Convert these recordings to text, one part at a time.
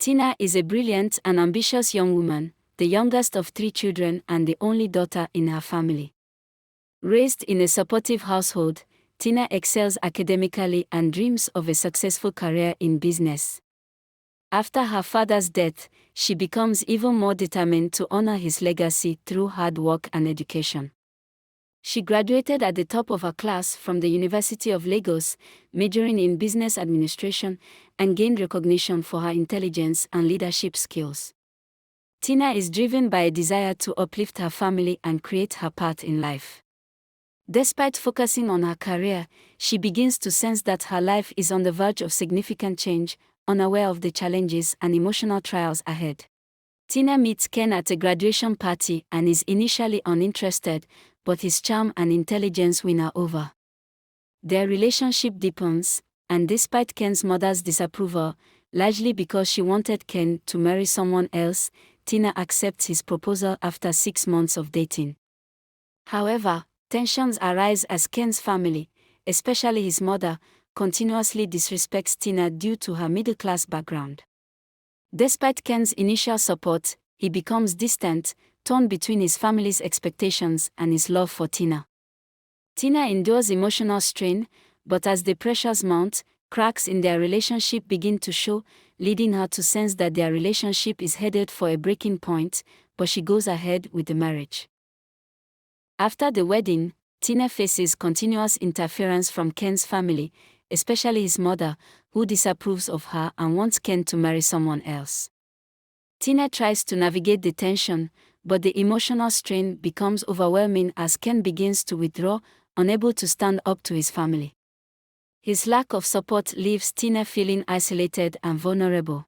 Tina is a brilliant and ambitious young woman, the youngest of 3 children and the only daughter in her family. Raised in a supportive household, Tina excels academically and dreams of a successful career in business. After her father's death, she becomes even more determined to honor his legacy through hard work and education. She graduated at the top of her class from the University of Lagos, majoring in business administration, and gained recognition for her intelligence and leadership skills. Tina is driven by a desire to uplift her family and create her path in life. Despite focusing on her career, she begins to sense that her life is on the verge of significant change, unaware of the challenges and emotional trials ahead. Tina meets Ken at a graduation party and is initially uninterested, but his charm and intelligence win her over. Their relationship deepens, and despite Ken's mother's disapproval, largely because she wanted Ken to marry someone else, Tina accepts his proposal after 6 months of dating. However, tensions arise as Ken's family, especially his mother, continuously disrespects Tina due to her middle-class background. Despite Ken's initial support, he becomes distant, torn between his family's expectations and his love for Tina. Tina endures emotional strain, but as the pressures mount, cracks in their relationship begin to show, leading her to sense that their relationship is headed for a breaking point, but she goes ahead with the marriage. After the wedding, Tina faces continuous interference from Ken's family, especially his mother, who disapproves of her and wants Ken to marry someone else. Tina tries to navigate the tension, but the emotional strain becomes overwhelming as Ken begins to withdraw, unable to stand up to his family. His lack of support leaves Tina feeling isolated and vulnerable.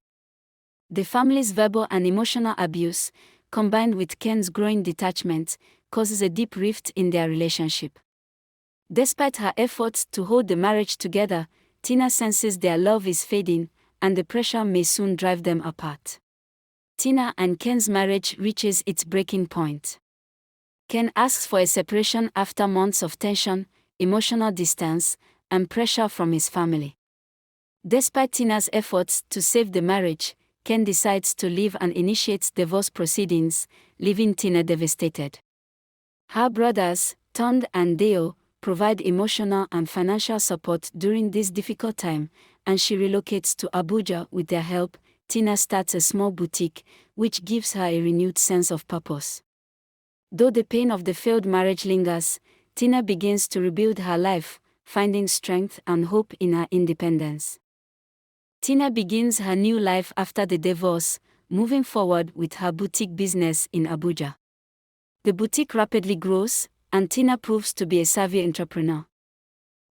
The family's verbal and emotional abuse, combined with Ken's growing detachment, causes a deep rift in their relationship. Despite her efforts to hold the marriage together, Tina senses their love is fading, and the pressure may soon drive them apart. Tina and Ken's marriage reaches its breaking point. Ken asks for a separation after months of tension, emotional distance, and pressure from his family. Despite Tina's efforts to save the marriage, Ken decides to leave and initiates divorce proceedings, leaving Tina devastated. Her brothers, Tond and Deo, provide emotional and financial support during this difficult time, and she relocates to Abuja with their help. Tina starts a small boutique, which gives her a renewed sense of purpose. Though the pain of the failed marriage lingers, Tina begins to rebuild her life, finding strength and hope in her independence. Tina begins her new life after the divorce, moving forward with her boutique business in Abuja. The boutique rapidly grows, and Tina proves to be a savvy entrepreneur.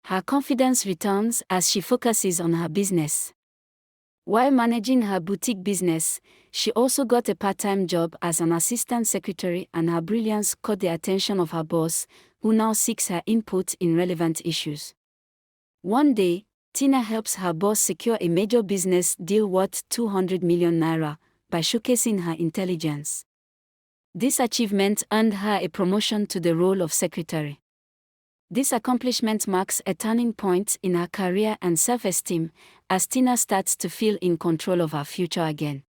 Her confidence returns as she focuses on her business. While managing her boutique business, she also got a part-time job as an assistant secretary, and her brilliance caught the attention of her boss, who now seeks her input in relevant issues. One day, Tina helps her boss secure a major business deal worth 200 million naira by showcasing her intelligence. This achievement earned her a promotion to the role of secretary. This accomplishment marks a turning point in her career and self-esteem, as Tina starts to feel in control of her future again.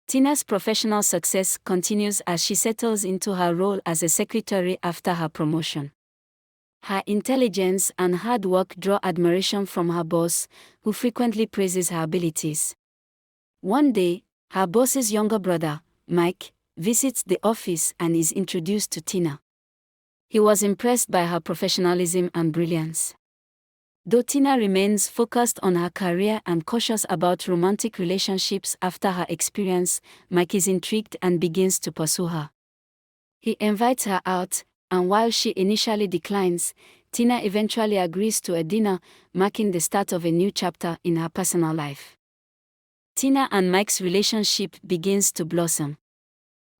Tina's professional success continues as she settles into her role as a secretary after her promotion. Her intelligence and hard work draw admiration from her boss, who frequently praises her abilities. One day, her boss's younger brother, Mike, visits the office and is introduced to Tina. He was impressed by her professionalism and brilliance. Though Tina remains focused on her career and cautious about romantic relationships after her experience, Mike is intrigued and begins to pursue her. He invites her out, and while she initially declines, Tina eventually agrees to a dinner, marking the start of a new chapter in her personal life. Tina and Mike's relationship begins to blossom.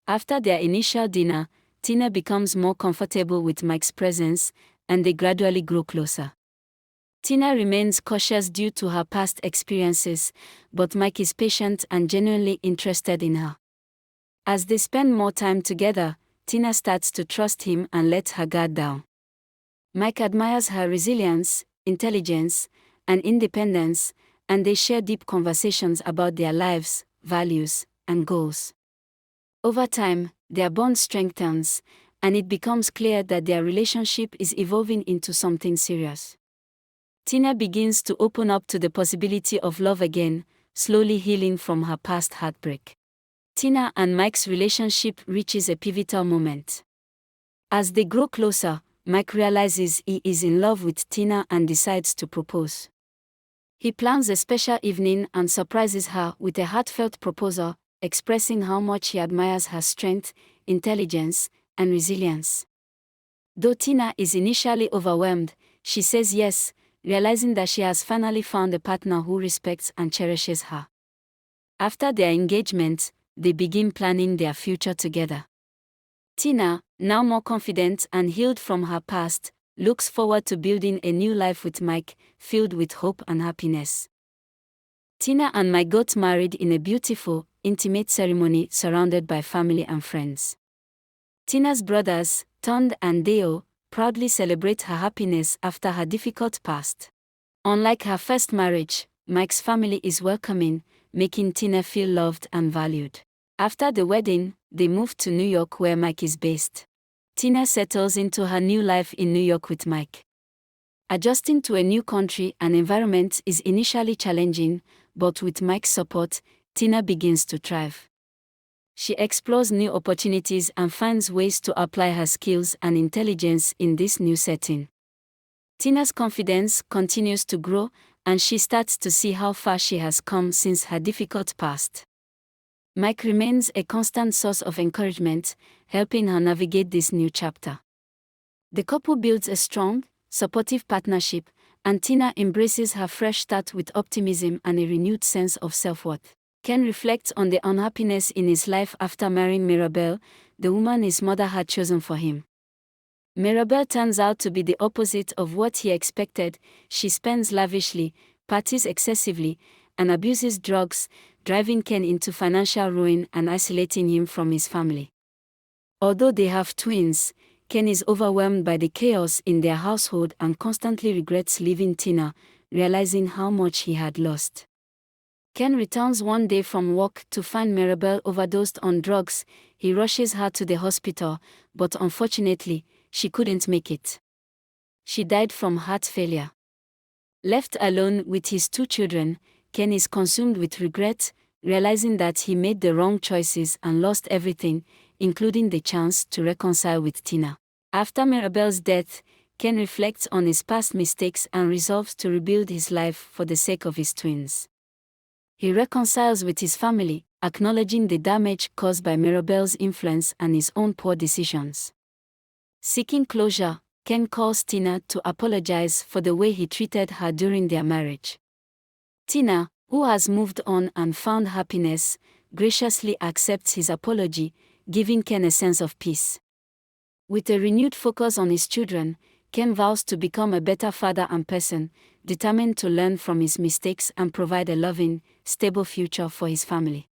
After their initial dinner, Tina becomes more comfortable with Mike's presence, and they gradually grow closer. Tina remains cautious due to her past experiences, but Mike is patient and genuinely interested in her. As they spend more time together, Tina starts to trust him and lets her guard down. Mike admires her resilience, intelligence, and independence, and they share deep conversations about their lives, values, and goals. Over time, their bond strengthens, and it becomes clear that their relationship is evolving into something serious. Tina begins to open up to the possibility of love again, slowly healing from her past heartbreak. Tina and Mike's relationship reaches a pivotal moment. As they grow closer, Mike realizes he is in love with Tina and decides to propose. He plans a special evening and surprises her with a heartfelt proposal, expressing how much he admires her strength, intelligence, and resilience. Though Tina is initially overwhelmed, she says yes, realizing that she has finally found a partner who respects and cherishes her. After their engagement, they begin planning their future together. Tina, now more confident and healed from her past, looks forward to building a new life with Mike, filled with hope and happiness. Tina and Mike got married in a beautiful, intimate ceremony surrounded by family and friends. Tina's brothers, Tond and Deo, proudly celebrate her happiness after her difficult past. Unlike her first marriage, Mike's family is welcoming, making Tina feel loved and valued. After the wedding, they move to New York where Mike is based. Tina settles into her new life in New York with Mike. Adjusting to a new country and environment is initially challenging, but with Mike's support, Tina begins to thrive. She explores new opportunities and finds ways to apply her skills and intelligence in this new setting. Tina's confidence continues to grow, and she starts to see how far she has come since her difficult past. Mike remains a constant source of encouragement, helping her navigate this new chapter. The couple builds a strong, supportive partnership, and Tina embraces her fresh start with optimism and a renewed sense of self-worth. Ken reflects on the unhappiness in his life after marrying Mirabelle, the woman his mother had chosen for him. Mirabelle turns out to be the opposite of what he expected. She spends lavishly, parties excessively, and abuses drugs, driving Ken into financial ruin and isolating him from his family. Although they have twins, Ken is overwhelmed by the chaos in their household and constantly regrets leaving Tina, realizing how much he had lost. Ken returns one day from work to find Mirabelle overdosed on drugs. He rushes her to the hospital, but unfortunately, she couldn't make it. She died from heart failure. Left alone with his two children, Ken is consumed with regret, realizing that he made the wrong choices and lost everything, including the chance to reconcile with Tina. After Mirabelle's death, Ken reflects on his past mistakes and resolves to rebuild his life for the sake of his twins. He reconciles with his family, acknowledging the damage caused by Mirabelle's influence and his own poor decisions. Seeking closure, Ken calls Tina to apologize for the way he treated her during their marriage. Tina, who has moved on and found happiness, graciously accepts his apology, giving Ken a sense of peace. With a renewed focus on his children, Ken vows to become a better father and person, determined to learn from his mistakes and provide a loving, stable future for his family.